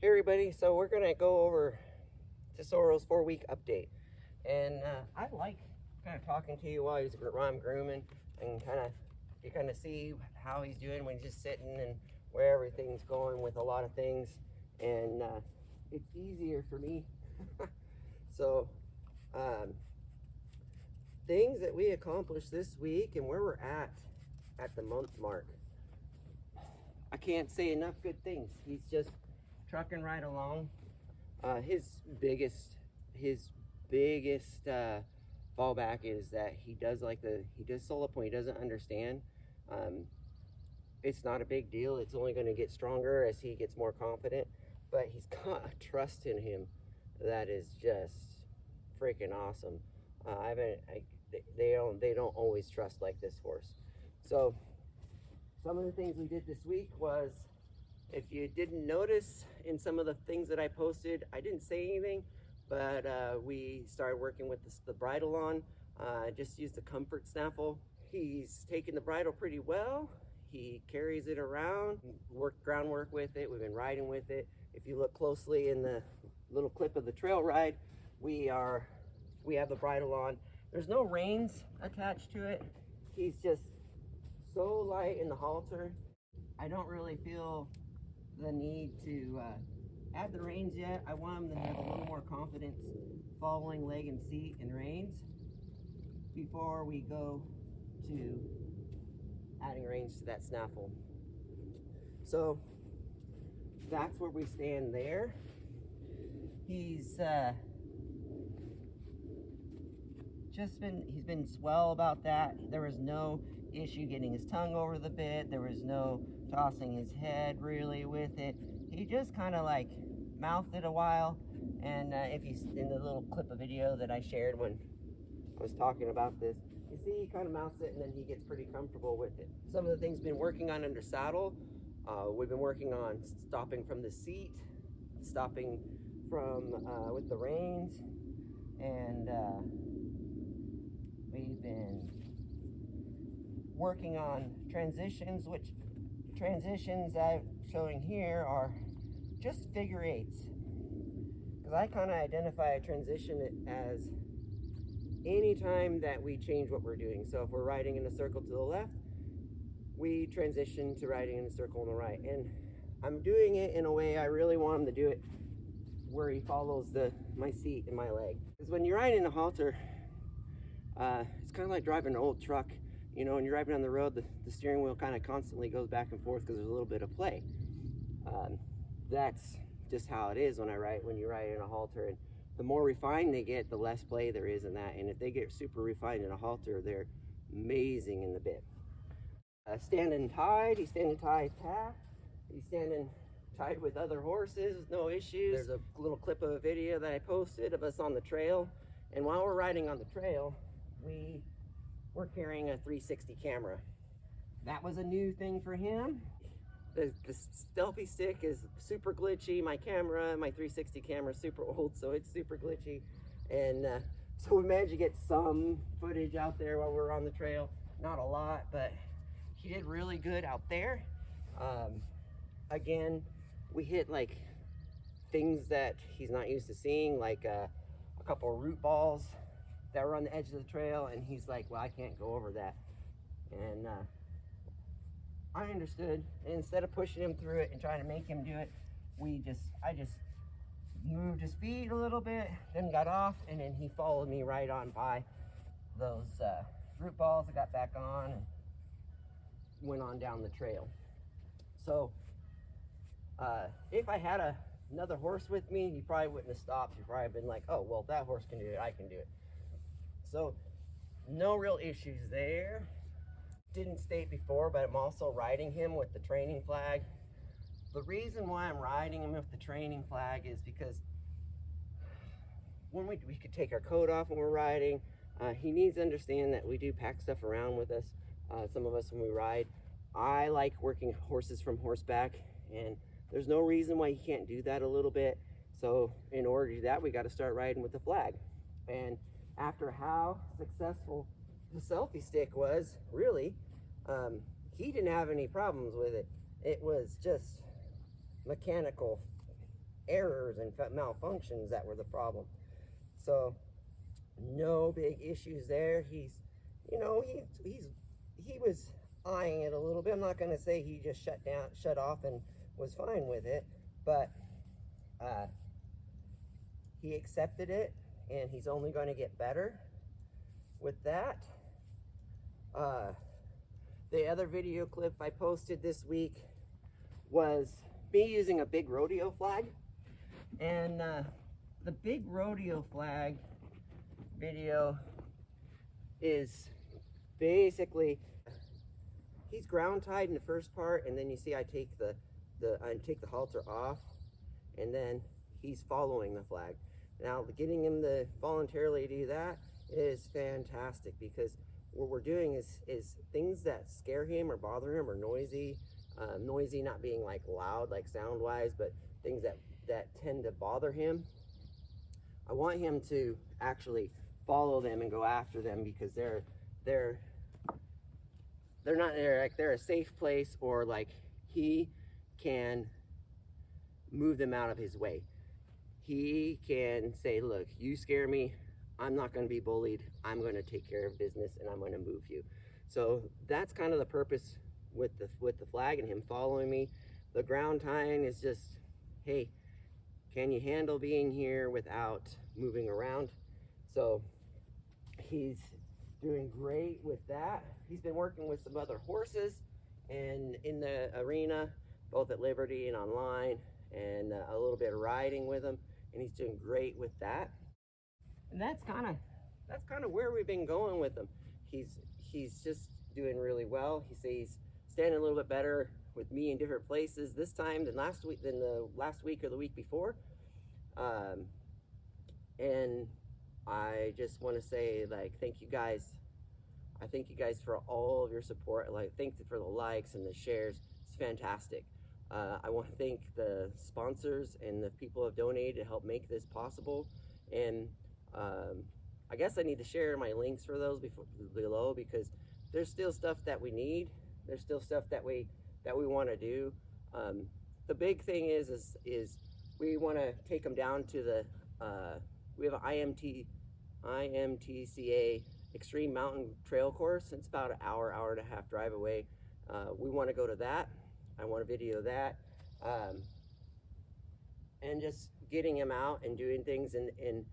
Hey everybody, so we're gonna go over Tesoro's 4-week update, and I like kind of talking to you while I'm grooming, and you kind of see how he's doing when he's just sitting and where everything's going with a lot of things, and it's easier for me. So things that we accomplished this week and where we're at the month mark. I can't say enough good things. He's just trucking right along. His biggest fallback is that he does solo up when he doesn't understand. It's not a big deal. It's only going to get stronger as he gets more confident. But he's got a trust in him that is just freaking awesome. They don't always trust like this horse. So some of the things we did this week was, if you didn't notice in some of the things that I posted, I didn't say anything, but we started working with the bridle on. Just used the comfort snaffle. He's taken the bridle pretty well. He carries it around, worked groundwork with it. We've been riding with it. If you look closely in the little clip of the trail ride, we have the bridle on. There's no reins attached to it. He's just so light in the halter. I don't really feel the need to add the reins yet. I want him to have a little more confidence following leg and seat and reins before we go to adding reins to that snaffle. So that's where we stand there. He's been swell about that. There was no issue getting his tongue over the bit. There was no tossing his head really with it. He just kind of like mouthed it a while, and if you in the little clip of video that I shared when I was talking about this, you see he kind of mouths it and then he gets pretty comfortable with it. Some of the things been working on under saddle, we've been working on stopping from the seat, stopping from with the reins, and we've been working on transitions, which transitions I'm showing here are just figure eights, because I kind of identify a transition as any time that we change what we're doing. So if we're riding in a circle to the left, we transition to riding in a circle on the right, and I'm doing it in a way I really want him to do it where he follows my seat and my leg. Because when you're riding a halter, it's kind of like driving an old truck. You know, when you're driving on the road, the steering wheel kind of constantly goes back and forth because there's a little bit of play. That's just how it is when you ride in a halter. And the more refined they get, the less play there is in that. And if they get super refined in a halter, they're amazing in the bit. Standing tied, he's standing tied tack. He's standing tied with other horses, no issues. There's a little clip of a video that I posted of us on the trail. And while we're riding on the trail, we're carrying a 360 camera. That was a new thing for him. The selfie stick is super glitchy. My 360 camera is super old, so it's super glitchy. And so we managed to get some footage out there while we were on the trail. Not a lot, but he did really good out there. Again, we hit like things that he's not used to seeing, like a couple of root balls that were on the edge of the trail, and he's like, well, I can't go over that. And I understood, and instead of pushing him through it and trying to make him do it, I just moved his feet a little bit, then got off, and then he followed me right on by those root balls. I got back on and went on down the trail. So if I had another horse with me, he probably wouldn't have stopped. He'd probably been like, oh, well, that horse can do it, I can do it. So no real issues there. Didn't state before, but I'm also riding him with the training flag. The reason why I'm riding him with the training flag is because when we could take our coat off when we're riding. He needs to understand that we do pack stuff around with us. Some of us when we ride. I like working horses from horseback, and there's no reason why he can't do that a little bit. So in order to do that, we got to start riding with the flag. And after how successful the selfie stick was, really, he didn't have any problems with it. It was just mechanical errors and malfunctions that were the problem. So no big issues there. He's, you know, he was eyeing it a little bit. I'm not going to say he just shut off and was fine with it, but he accepted it, and he's only going to get better with that. The other video clip I posted this week was me using a big rodeo flag, and the big rodeo flag video is basically, he's ground tied in the first part, and then you see I take the halter off, and then he's following the flag. Now, getting him to voluntarily do that is fantastic, because what we're doing is things that scare him or bother him or noisy, not being like loud, like sound wise, but things that tend to bother him. I want him to actually follow them and go after them, because they're not there, like they're a safe place, or like he can move them out of his way. He can say, look, you scare me, I'm not going to be bullied, I'm going to take care of business, and I'm going to move you. So that's kind of the purpose with the flag and him following me. The ground tying is just, hey, can you handle being here without moving around? So he's doing great with that. He's been working with some other horses and in the arena, both at Liberty and online, and a little bit of riding with him, and he's doing great with that. And that's kind of where we've been going with him. He's just doing really well. He's standing a little bit better with me in different places this time than the last week or the week before. And I just want to say, like, thank you guys. I thank you guys for all of your support. Like, thank you for the likes and the shares. It's fantastic. I want to thank the sponsors and the people who have donated to help make this possible. And I guess I need to share my links for those below, because there's still stuff that we need. There's still stuff that we want to do. The big thing is we want to take them down to the we have an IMTCA Extreme Mountain Trail course. It's about an hour and a half drive away. We want to go to that. I want to video that, and just getting him out and doing things, and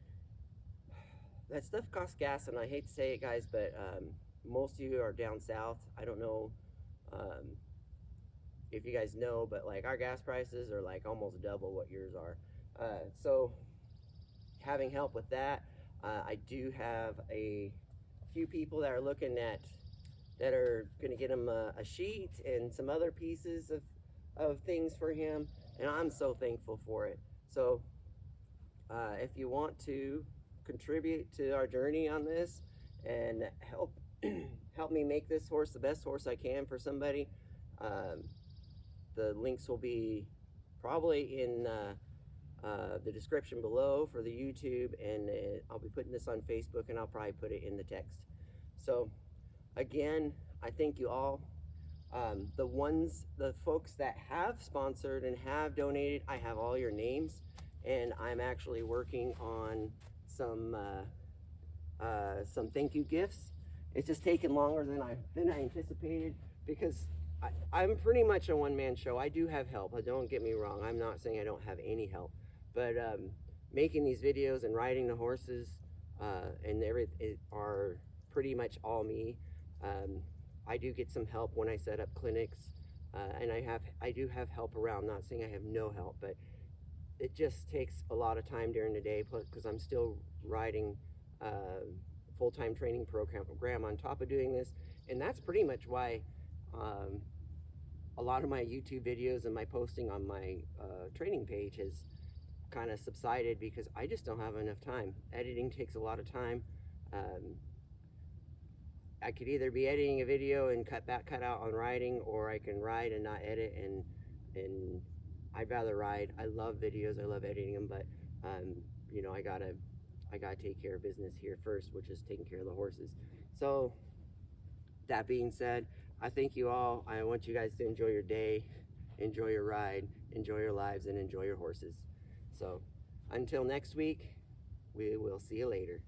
that stuff costs gas. And I hate to say it, guys, but most of you are down south. I don't know if you guys know, but like our gas prices are like almost double what yours are. So having help with that, I do have a few people that are looking at that are going to get him a sheet and some other pieces of things for him, and I'm so thankful for it. So if you want to contribute to our journey on this and help me make this horse the best horse I can for somebody, the links will be probably in the description below for the YouTube, and I'll be putting this on Facebook, and I'll probably put it in the text. So again, I thank you all. The folks that have sponsored and have donated, I have all your names, and I'm actually working on some thank you gifts. It's just taken longer than I anticipated, because I'm pretty much a one-man show. I do have help. Don't get me wrong. I'm not saying I don't have any help, but making these videos and riding the horses and everything are pretty much all me. I do get some help when I set up clinics, and I do have help around. Not saying I have no help, but it just takes a lot of time during the day, because I'm still riding full-time training program on top of doing this. And that's pretty much why a lot of my YouTube videos and my posting on my training page has kind of subsided, because I just don't have enough time. Editing takes a lot of time. I could either be editing a video and cut out on riding, or I can ride and not edit, and I'd rather ride. I love videos, I love editing them, but you know, I gotta take care of business here first, which is taking care of the horses. So that being said, I thank you all. I want you guys to enjoy your day, enjoy your ride, enjoy your lives, and enjoy your horses. So until next week, we will see you later.